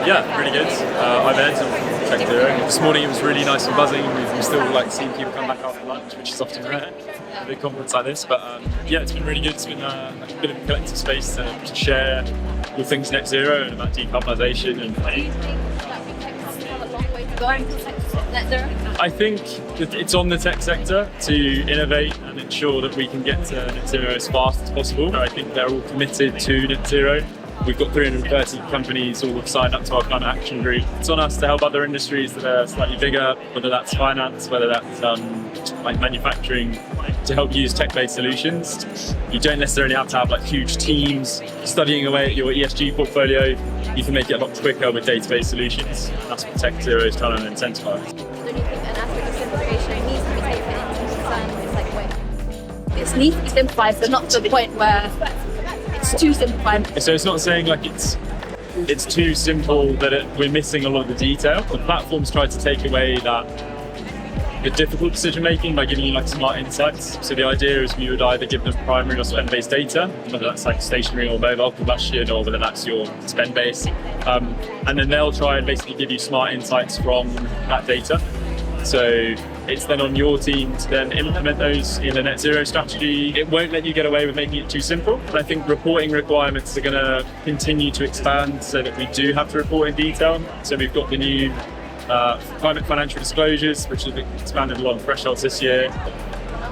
Yeah, really good. I'm Ed, I'm from Heathrow. This morning it was really nice and buzzing. We've still seeing people come back after lunch, which is often rare at a big conference like this. But yeah, it's been really good. It's been a bit of a collective space to share all things net zero and about decarbonisation. Do you think that we have a long way to go until net zero? I think that it's on the tech sector to innovate and ensure that we can get to net zero as fast as possible. I think they're all committed to net zero. We've got 330 companies all have signed up to our climate action group. It's on us to help other industries that are slightly bigger, whether that's finance, whether that's manufacturing, to help use tech-based solutions. You don't necessarily have to have huge teams studying away at your ESG portfolio. You can make it a lot quicker with database solutions. That's what Tech Zero is trying to incentivize. Don't you think an aspect of simplification needs to be taken into account? It needs to be simplified, but not to the point where it's too simplified. So it's not saying it's too simple that we're missing a lot of the detail. The platforms try to take away the difficult decision making by giving you smart insights. So the idea is we would either give them primary or spend-based data, whether that's stationary or mobile combustion, or whether that's your spend-based, and then they'll try and basically give you smart insights from that data. So it's then on your team to then implement those in a net zero strategy. It won't let you get away with making it too simple. And I think reporting requirements are going to continue to expand so that we do have to report in detail. So we've got the new climate financial disclosures, which have expanded a lot of thresholds this year.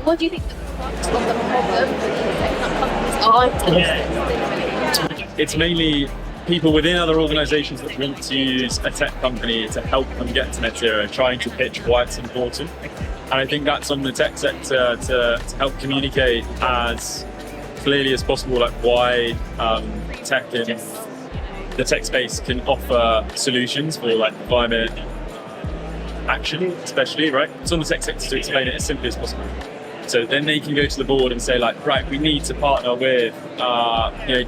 What do you think the crux of the problem with tech companies are? It's mainly people within other organisations that want to use a tech company to help them get to net zero, trying to pitch why it's important. And I think that's on the tech sector to help communicate as clearly as possible why tech in the tech space can offer solutions for climate action, especially, right? It's on the tech sector to explain it as simply as possible. So then they can go to the board and say right, we need to partner with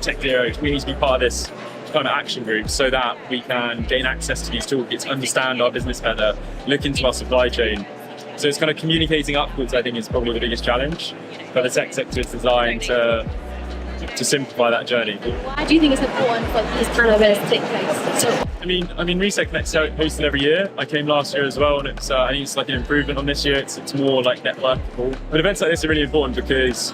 Tech Zero. We need to be part of this climate action group so that we can gain access to these toolkits, understand our business better, look into our supply chain. So it's kind of communicating upwards, I think, is probably the biggest challenge. But the tech sector is designed to simplify that journey. Why do you think it's important for these kind of events to take place? So, I mean, Reset Connect's hosted every year. I came last year as well, and it's I think it's an improvement on this year. It's more networkable. But events like this are really important because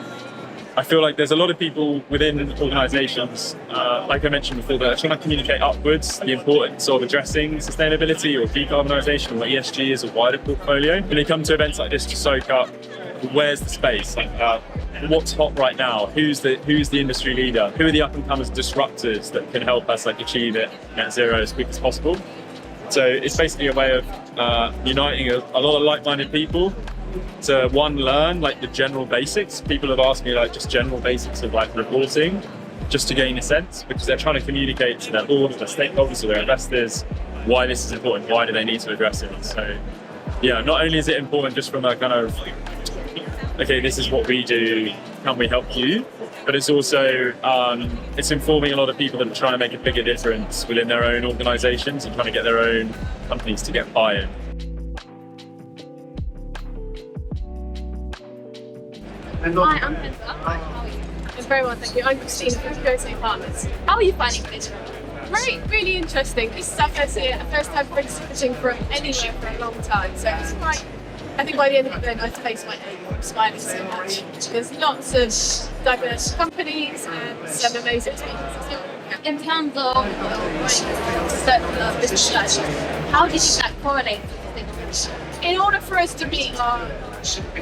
I feel there's a lot of people within organisations, like I mentioned before, that are trying to communicate upwards the importance of addressing sustainability or decarbonisation or ESG as a wider portfolio. When they come to events like this to soak up, where's the space? What's hot right now? Who's the industry leader? Who are the up-and-comers disruptors that can help us achieve it net zero as quick as possible? So it's basically a way of uniting a lot of like-minded people to learn the general basics. People have asked me just general basics of reporting, just to gain a sense, because they're trying to communicate to their board, their stakeholders, or their investors why this is important, why do they need to address it. So yeah, not only is it important just from a kind of okay, this is what we do, can we help you? But it's also it's informing a lot of people that are trying to make a bigger difference within their own organisations and trying to get their own companies to get buy-in. hi, I'm Penta. How are you? I'm very well, thank you. I'm Christine from Go-To Partners. How are you finding this? Really interesting. This is our first time exhibiting from anywhere for a long time. So it's quite, I think by the end of it, very nice to face my name. I'm smiling so much. There's lots of diverse companies and some amazing speakers. In terms of circular business strategy, how do you think that correlates with things? In order for us to meet our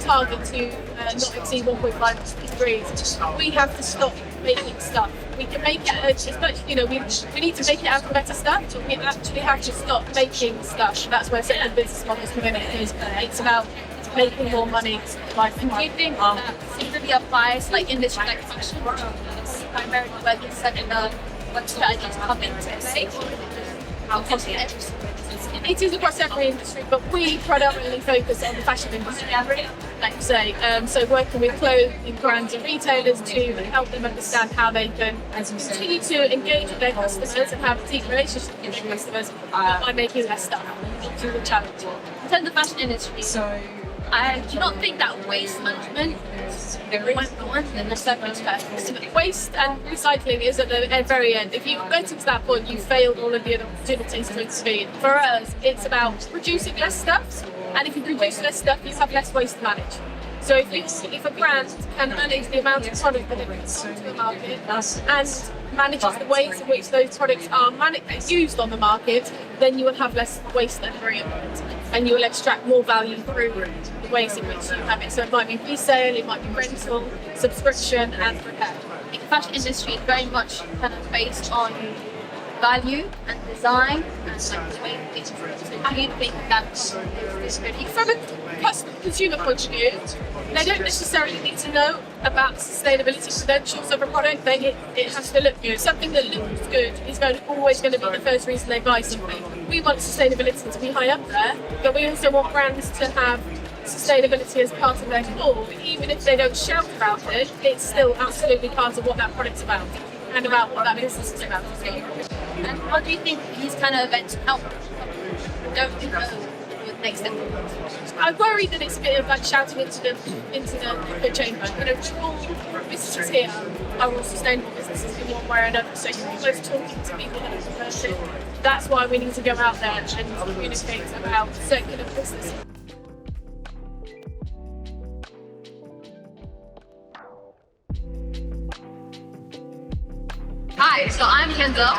target to not exceed 1.5 degrees, we have to stop making stuff. We can make it as much, we need to make it out of better stuff, but we actually have to stop making stuff. That's where certain business models come in. It's about making more money. Do you think that similarly applies industry like fashion, primarily where these circular strategies come into play? How complex? It is across every industry, but we predominantly focus on the fashion industry, like you say. So working with clothing brands and retailers to help them understand how they can continue to engage with their customers and have a deep relationship with their customers by making less stuff. Which is a challenge. In terms of the fashion industry, I do not think that waste management is very important in the surface first. Waste and recycling is at the very end. If you get to that point, you've failed all of the other opportunities to intervene. For us, it's about producing less stuff, and if you produce less stuff, you have less waste to manage. So if a brand can manage the amount of product that it brings to the market and manages the ways in which those products are used on the market, then you will have less waste at the very end, and you will extract more value through the ways in which you have it. So it might be resale, it might be rental, subscription, and repair. I think the fashion industry is very much kind of based on value and design and like the way it's produced. So do you think that's really From a consumer point of view, they don't necessarily need to know about sustainability credentials of a product. It has to look good. Something that looks good is always going to be the first reason they buy something. We want sustainability to be high up there, but we also want brands to have sustainability as part of their core. Even if they don't shout about it, it's still absolutely part of what that product's about and about what that business is about. And how do you think these kind of events help? Don't know what next step. I worry that it's a bit of like shouting into the chamber. You know, all businesses here are all sustainable businesses in one way or another. So you're always talking to people that are converted. That's why we need to go out there and communicate about circular business. Hi, so I'm Kendall.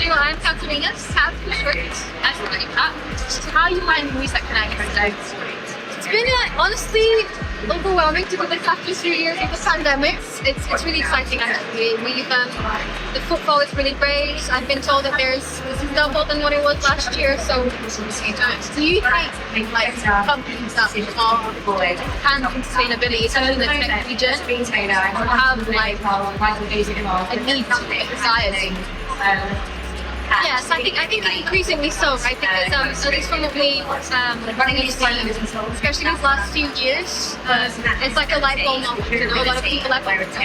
I'm Katarina's half short as the impact. So how you find movies that connect today? It's been honestly overwhelming to do this after 3 years of the pandemic. It's really exciting actually. The footfall is really great. I've been told that this is double than what it was last year. So do you think like companies that are handling sustainability, especially in the tech region, have like a need to society? Yes, I think increasingly so, right? Because at least from what we running into, especially these last few years, it's like a light bulb moment. You know, a lot of people are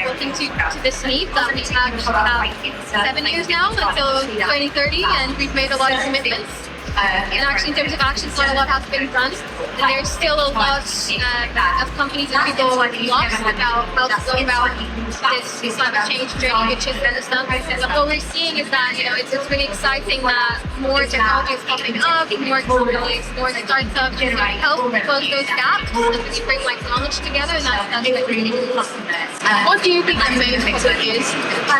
looking to this need that we have 7 years now until 2030, and we've made a lot of commitments. And actually, in terms of actions, not a lot has been done. And there's still a lot of companies and people lost about how to go about this climate change journey, which is understandable. But what we're seeing is that it's really exciting that more technology is popping up, more companies, more startups help close those gaps, and really bring like knowledge together. And that's really cool. What do you think the main problem is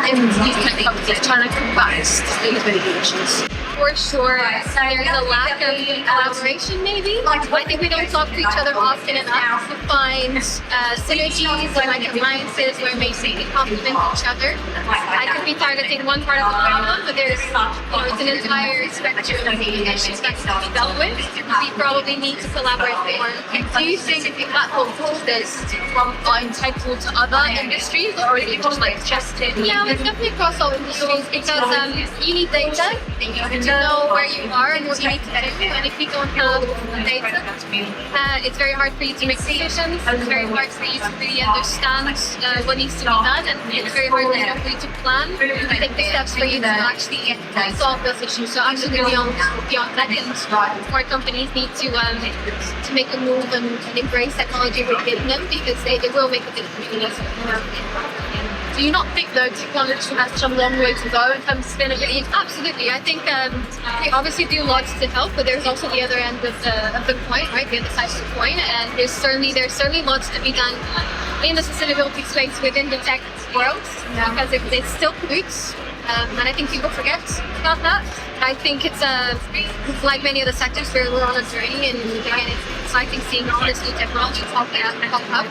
in these tech companies trying to combat sustainability issues? For sure, there's a lack of collaboration maybe. I think we don't talk to each other often enough to find synergies and like alliances where maybe we complement each other. I could be targeting one part of the problem, but there's it's an entire spectrum of issues that can be dealt with. We probably need to collaborate more. Do you think platforms like this are integral to other industries, or is it just like just in? Yeah, it's definitely across all industries because you need data to know where you are and what you need to do. And if you don't have data, it's very hard for you to make decisions. It's very hard for you to really understand what needs to be done, and it's very hard for you to plan and take the steps for you to actually solve those issues. So actually beyond that, more companies need to make a move and embrace technology within them because they will make a difference. Do you not think though technology has such a long way to go in terms of sustainability? Absolutely. I think we obviously do lots to help, but there's also the other end of the coin, right? The other side of the coin, and there's certainly lots to be done in the sustainability space within the tech world because it still pollutes. And I think people forget about that. I think it's like many other sectors where we're on a journey, and again, it's exciting seeing all this new technology pop up.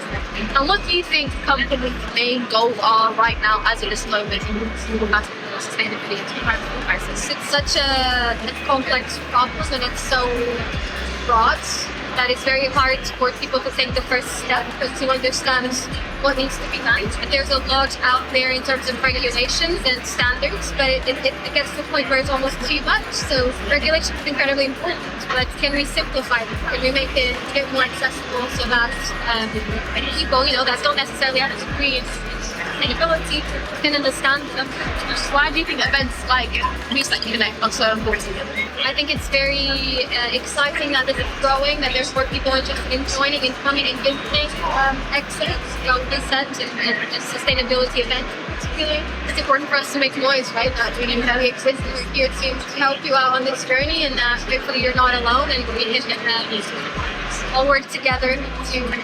And what do you think companies' main goals are right now as of this moment in sustainability and climate crisis? It's such a complex problem, and it's so broad that it's very hard for people to take the first step to understand what needs to be done. There's a lot out there in terms of regulations and standards, but it gets to the point where it's almost too much. So regulation is incredibly important, but can we simplify it? Can we make it more accessible so that people, that don't necessarily have to agree sustainability, can understand them. Why do you think events like Recycle Connect are so important? I think it's very exciting that this is growing, that there's more people interested in joining and coming and visiting ExCeL, consent and sustainability events. It's important for us to make noise, right? That we exist and we're here to help you out on this journey, and hopefully you're not alone, and we can all work together to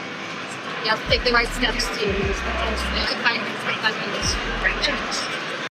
take the right steps to find this.